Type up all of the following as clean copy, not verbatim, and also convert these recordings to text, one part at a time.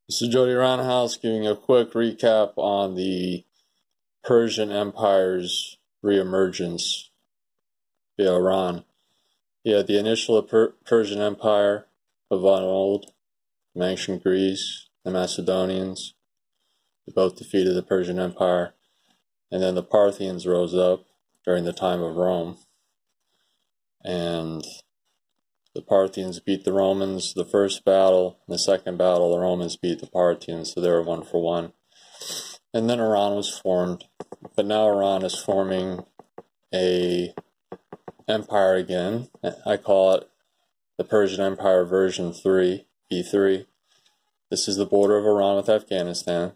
This is Jody Roundhouse giving a quick recap on the Persian Empire's reemergence via Iran. You had the initial Persian Empire of old, from ancient Greece, the Macedonians, who both defeated the Persian Empire, and then the Parthians rose up during the time of Rome. And the Parthians beat the Romans the first battle. In the second battle, the Romans beat the Parthians, so they were 1-for-1. And then Iran was formed. But now Iran is forming a empire again. I call it the Persian Empire version 3, B3. This is the border of Iran with Afghanistan.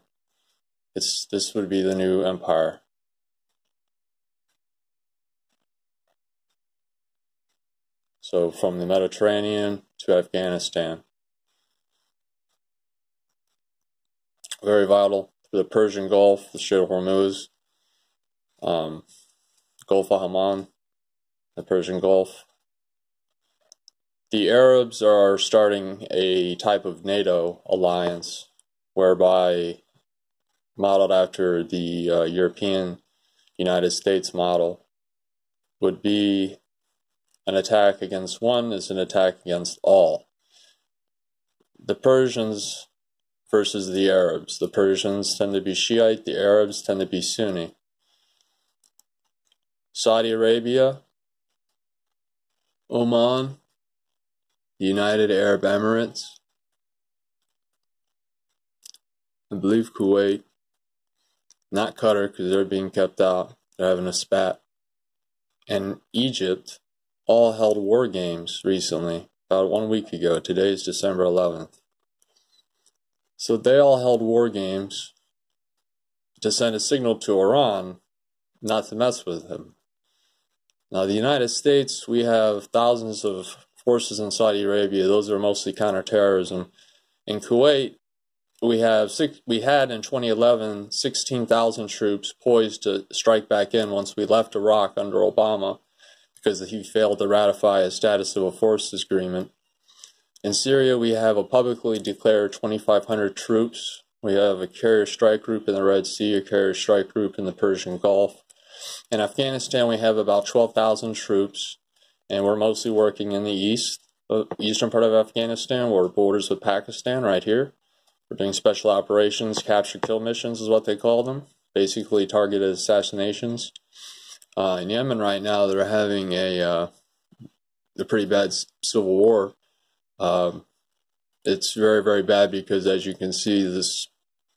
This would be the new empire. So from the Mediterranean to Afghanistan. Very vital for the Persian Gulf, the Strait of Hormuz, Gulf of Haman, the Persian Gulf. The Arabs are starting a type of NATO alliance whereby, modeled after the European United States model, would be an attack against one is an attack against all. The Persians versus the Arabs. The Persians tend to be Shiite, the Arabs tend to be Sunni. Saudi Arabia, Oman, the United Arab Emirates, I believe Kuwait, not Qatar because they're being kept out, they're having a spat, and Egypt all held war games recently, about 1 week ago. Today is December 11th. So they all held war games to send a signal to Iran not to mess with them. Now the United States, we have thousands of forces in Saudi Arabia. Those are mostly counterterrorism. In Kuwait, we had in 2011 16,000 troops poised to strike back in once we left Iraq under Obama, because he failed to ratify a status of a forces agreement. In Syria, we have a publicly declared 2,500 troops. We have a carrier strike group in the Red Sea, a carrier strike group in the Persian Gulf. In Afghanistan, we have about 12,000 troops, and we're mostly working in the eastern part of Afghanistan, where it borders with Pakistan, right here. We're doing special operations, capture-kill missions is what they call them, basically targeted assassinations. In Yemen right now, they're having a pretty bad civil war. It's very, very bad because, as you can see, this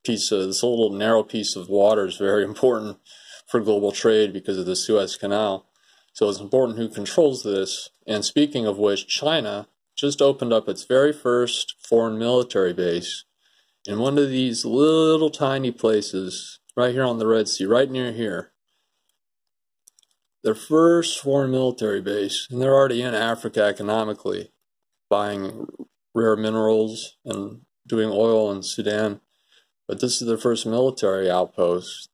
little narrow piece of water is very important for global trade because of the Suez Canal. So it's important who controls this. And speaking of which, China just opened up its very first foreign military base in one of these little tiny places right here on the Red Sea, right near here. Their first foreign military base, and they're already in Africa economically, buying rare minerals and doing oil in Sudan. But this is their first military outpost.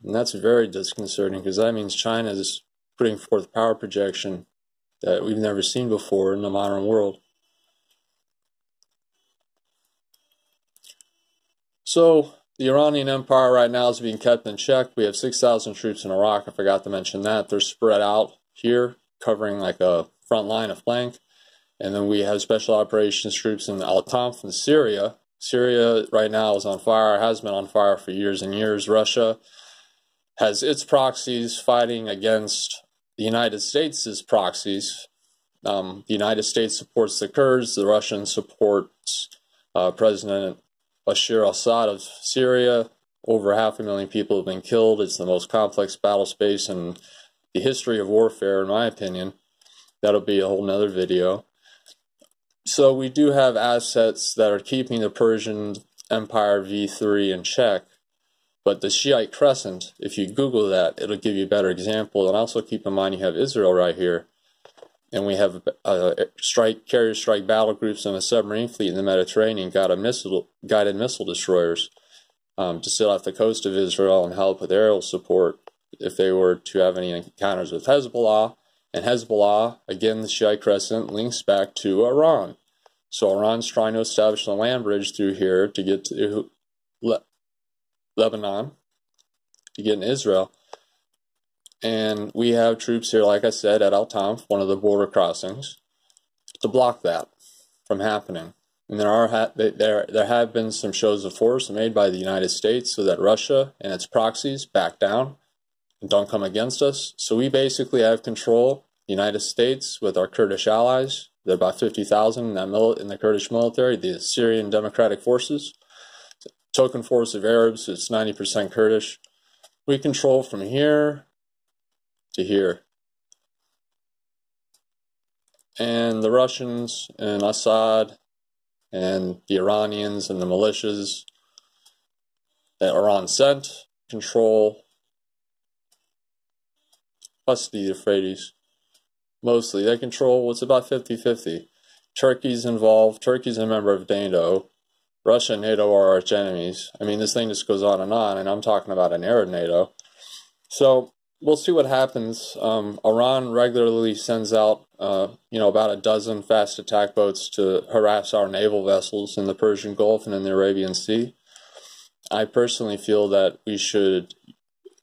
And that's very disconcerting because that means China is putting forth power projection that we've never seen before in the modern world. So the Iranian Empire right now is being kept in check. We have 6,000 troops in Iraq. I forgot to mention that. They're spread out here, covering like a front line, a flank. And then we have special operations troops in Al-Tanf in Syria. Syria right now is on fire, has been on fire for years and years. Russia has its proxies fighting against the United States' proxies. The United States supports the Kurds. The Russians supports President Bashar al-Assad of Syria. Over 500,000 people have been killed. It's the most complex battle space in the history of warfare, in my opinion. That'll be a whole nother video. So we do have assets that are keeping the Persian Empire V3 in check. But the Shiite Crescent, if you Google that, it'll give you a better example. And also keep in mind you have Israel right here. And we have carrier strike battle groups and a submarine fleet in the Mediterranean, guided missile destroyers to sail off the coast of Israel and help with aerial support if they were to have any encounters with Hezbollah. And Hezbollah, again, the Shiite Crescent, links back to Iran. So Iran's trying to establish a land bridge through here to get to Lebanon, to get in Israel. And we have troops here, like I said, at Al-Tanf, one of the border crossings, to block that from happening. And there have been some shows of force made by the United States so that Russia and its proxies back down and don't come against us. So we basically have control, the United States, with our Kurdish allies. There are about 50,000 in the Kurdish military, the Syrian Democratic Forces, token force of Arabs, it's 90% Kurdish. We control from here to here. And the Russians and Assad and the Iranians and the militias that Iran sent control plus the Euphrates. Mostly. They control what's about 50-50. Turkey's involved. Turkey's a member of NATO. Russia and NATO are arch enemies. I mean, this thing just goes on, and I'm talking about an Arab NATO. So we'll see what happens. Iran regularly sends out, about a dozen fast attack boats to harass our naval vessels in the Persian Gulf and in the Arabian Sea. I personally feel that we should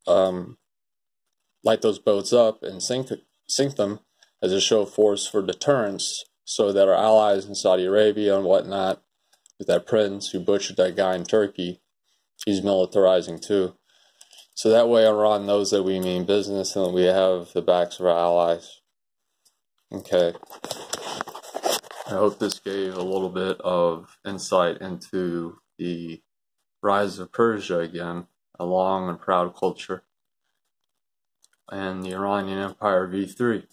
light those boats up and sink them as a show of force for deterrence, so that our allies in Saudi Arabia and whatnot, with that prince who butchered that guy in Turkey, he's militarizing too. So that way Iran knows that we mean business and that we have the backs of our allies. Okay. I hope this gave a little bit of insight into the rise of Persia again, a long and proud culture, and the Iranian Empire v3.